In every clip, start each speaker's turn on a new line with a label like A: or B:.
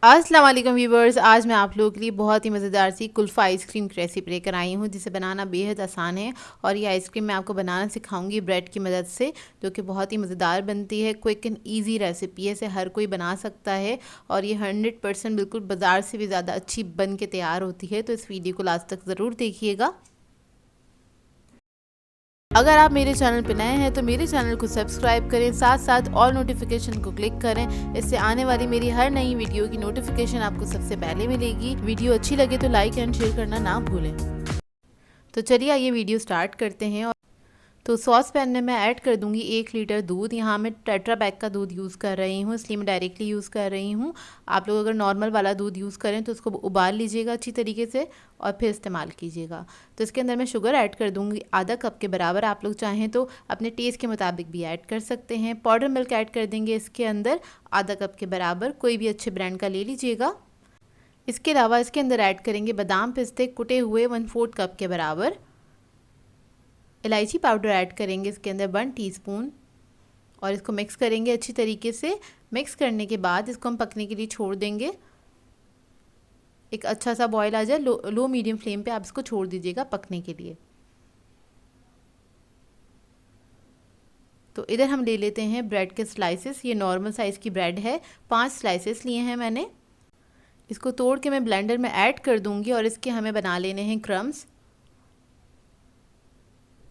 A: अस्सलाम वालेकुम व्यूवर्स, आज मैं आप लोगों के लिए बहुत ही मज़ेदार सी कुल्फ़ा आइसक्रीम की रेसिपी लेकर आई हूँ जिसे बनाना बेहद आसान है। और ये आइसक्रीम मैं आपको बनाना सिखाऊंगी ब्रेड की मदद से, जो कि बहुत ही मज़ेदार बनती है। क्विक एंड इजी रेसिपी है, इसे हर कोई बना सकता है और ये 100% बिल्कुल बाज़ार से भी ज़्यादा अच्छी बन के तैयार होती है। तो इस वीडियो को लास्ट तक ज़रूर देखिएगा। अगर आप मेरे चैनल पर नए हैं तो मेरे चैनल को सब्सक्राइब करें, साथ साथ ऑल नोटिफिकेशन को क्लिक करें। इससे आने वाली मेरी हर नई वीडियो की नोटिफिकेशन आपको सबसे पहले मिलेगी। वीडियो अच्छी लगे तो लाइक एंड शेयर करना ना भूलें। तो चलिए आइए वीडियो स्टार्ट करते हैं। तो सॉस पैन में मैं ऐड कर दूंगी 1 लीटर दूध। यहाँ मैं टेट्रा पैक का दूध यूज़ कर रही हूँ, इसलिए मैं डायरेक्टली यूज़ कर रही हूँ। आप लोग अगर नॉर्मल वाला दूध यूज़ करें तो उसको उबाल लीजिएगा अच्छी तरीके से और फिर इस्तेमाल कीजिएगा। तो इसके अंदर मैं शुगर ऐड कर दूँगी आधा कप के बराबर। आप लोग चाहें तो अपने टेस्ट के मुताबिक भी ऐड कर सकते हैं। पाउडर मिल्क ऐड कर देंगे इसके अंदर आधा कप के बराबर, कोई भी अच्छे ब्रांड का ले लीजिएगा। इसके अलावा इसके अंदर ऐड करेंगे बादाम पिस्ते कुटे हुए 1/4 कप के बराबर। इलायची पाउडर ऐड करेंगे इसके अंदर 1 टीस्पून और इसको मिक्स करेंगे अच्छी तरीके से। मिक्स करने के बाद इसको हम पकने के लिए छोड़ देंगे। एक अच्छा सा बॉयल आ जाए, लो मीडियम फ्लेम पे आप इसको छोड़ दीजिएगा पकने के लिए। तो इधर हम ले लेते हैं ब्रेड के स्लाइसेस। ये नॉर्मल साइज़ की ब्रेड है, 5 स्लाइसेस लिए हैं मैंने। इसको तोड़ के मैं ब्लेंडर में ऐड कर दूंगी और इसके हमें बना लेने हैं क्रम्स।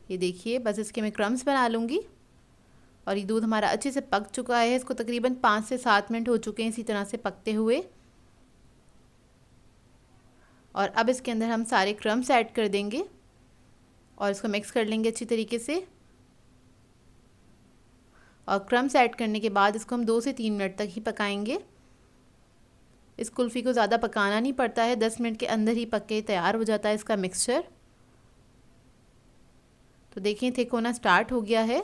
A: ये देखिए, बस इसके मैं क्रम्स बना लूँगी। और ये दूध हमारा अच्छे से पक चुका है, इसको तकरीबन 5 से 7 मिनट हो चुके हैं इसी तरह से पकते हुए। और अब इसके अंदर हम सारे क्रम्स ऐड कर देंगे और इसको मिक्स कर लेंगे अच्छी तरीके से। और क्रम्स ऐड करने के बाद इसको हम 2 से 3 मिनट तक ही पकाएंगे। इस कुल्फ़ी को ज़्यादा पकाना नहीं पड़ता है, 10 मिनट के अंदर ही पक के तैयार हो जाता है इसका मिक्सचर। तो देखिए थिक होना स्टार्ट हो गया है,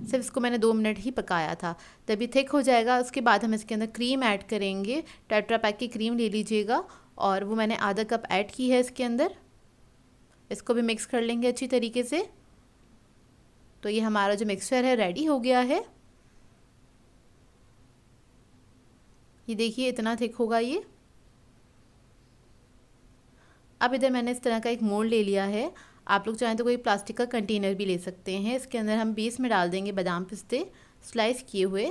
A: सिर्फ इसको मैंने 2 मिनट ही पकाया था। तभी थिक हो जाएगा उसके बाद हम इसके अंदर क्रीम ऐड करेंगे। टेट्रा पैक की क्रीम ले लीजिएगा और वो मैंने आधा कप ऐड की है इसके अंदर। इसको भी मिक्स कर लेंगे अच्छी तरीके से। तो ये हमारा जो मिक्सचर है रेडी हो गया है। ये देखिए इतना थिक होगा ये। अब इधर मैंने इस तरह का एक मोल्ड ले लिया है। आप लोग चाहें तो कोई प्लास्टिक का कंटेनर भी ले सकते हैं। इसके अंदर हम बेस में डाल देंगे बादाम पिस्ते स्लाइस किए हुए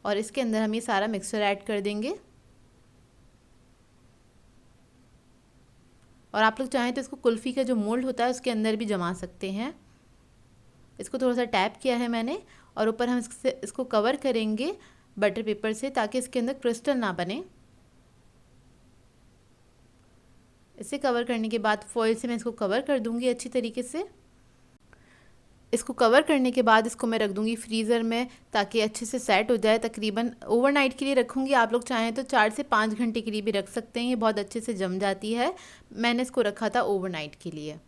A: और इसके अंदर हम ये सारा मिक्सचर ऐड कर देंगे। और आप लोग चाहें तो इसको कुल्फ़ी का जो मोल्ड होता है उसके अंदर भी जमा सकते हैं। इसको थोड़ा सा टैप किया है मैंने और ऊपर हम इसको कवर करेंगे बटर पेपर से ताकि इसके अंदर क्रिस्टल ना बने। इसे कवर करने के बाद फॉइल से मैं इसको कवर कर दूंगी अच्छी तरीके से। इसको कवर करने के बाद इसको मैं रख दूंगी फ्रीज़र में ताकि अच्छे से सेट हो जाए। तकरीबन ओवरनाइट के लिए रखूंगी। आप लोग चाहें तो 4 से 5 घंटे के लिए भी रख सकते हैं, ये बहुत अच्छे से जम जाती है। मैंने इसको रखा था ओवरनाइट के लिए।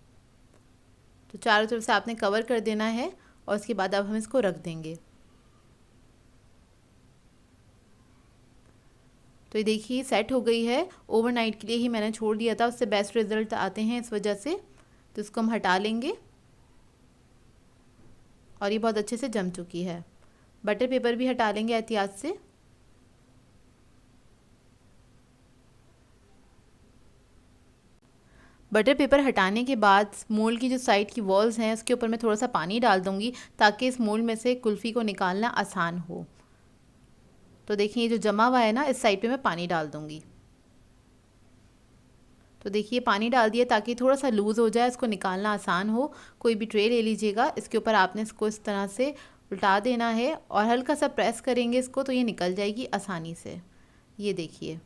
A: तो चारों तरफ से आपने कवर कर देना है और उसके बाद अब हम इसको रख देंगे। तो ये देखिए सेट हो गई है। ओवरनाइट के लिए ही मैंने छोड़ दिया था, उससे बेस्ट रिज़ल्ट आते हैं इस वजह से। तो इसको हम हटा लेंगे और ये बहुत अच्छे से जम चुकी है। बटर पेपर भी हटा लेंगे एहतियात से। बटर पेपर हटाने के बाद मोल्ड की जो साइड की वॉल्स हैं उसके ऊपर मैं थोड़ा सा पानी डाल दूँगी ताकि इस मोल्ड में से कुल्फ़ी को निकालना आसान हो। तो देखिए ये जो जमा हुआ है ना, इस साइड पे मैं पानी डाल दूँगी। तो देखिए पानी डाल दिया ताकि थोड़ा सा लूज़ हो जाए, इसको निकालना आसान हो। कोई भी ट्रे ले लीजिएगा, इसके ऊपर आपने इसको इस तरह से उल्टा देना है और हल्का सा प्रेस करेंगे इसको तो ये निकल जाएगी आसानी से। ये देखिए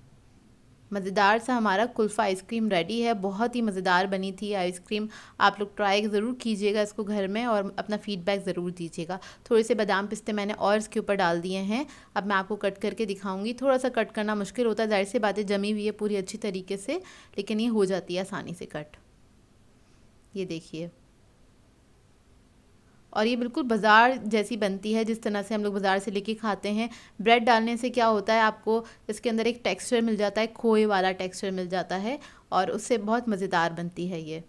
A: मज़ेदार सा हमारा कुल्फ़ा आइसक्रीम रेडी है। बहुत ही मज़ेदार बनी थी आइसक्रीम। आप लोग ट्राई ज़रूर कीजिएगा इसको घर में और अपना फ़ीडबैक ज़रूर दीजिएगा। थोड़े से बादाम पिस्ते मैंने और इसके ऊपर डाल दिए हैं। अब मैं आपको कट करके दिखाऊंगी। थोड़ा सा कट करना मुश्किल होता है, ज़ाहिर सी बातें जमी हुई है पूरी अच्छी तरीके से, लेकिन ये हो जाती है आसानी से कट। ये देखिए, और ये बिल्कुल बाज़ार जैसी बनती है जिस तरह से हम लोग बाज़ार से लेके खाते हैं। ब्रेड डालने से क्या होता है, आपको इसके अंदर एक टेक्सचर मिल जाता है, खोए वाला टेक्सचर मिल जाता है और उससे बहुत मज़ेदार बनती है ये।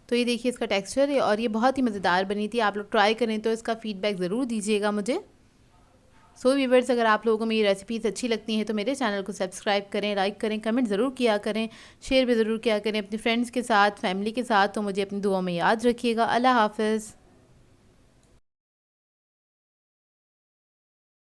A: तो ये देखिए इसका टेक्सचर और ये बहुत ही मज़ेदार बनी थी। आप लोग ट्राई करें तो इसका फ़ीडबैक ज़रूर दीजिएगा मुझे। सो व्यूअर्स, अगर आप लोगों को मेरी रेसिपीज़ अच्छी लगती हैं तो मेरे चैनल को सब्सक्राइब करें, लाइक करें, कमेंट ज़रूर किया करें, शेयर भी ज़रूर किया करें अपने फ्रेंड्स के साथ, फैमिली के साथ। तो मुझे अपनी दुआ में याद रखिएगा। अल्लाह हाफ़िज़।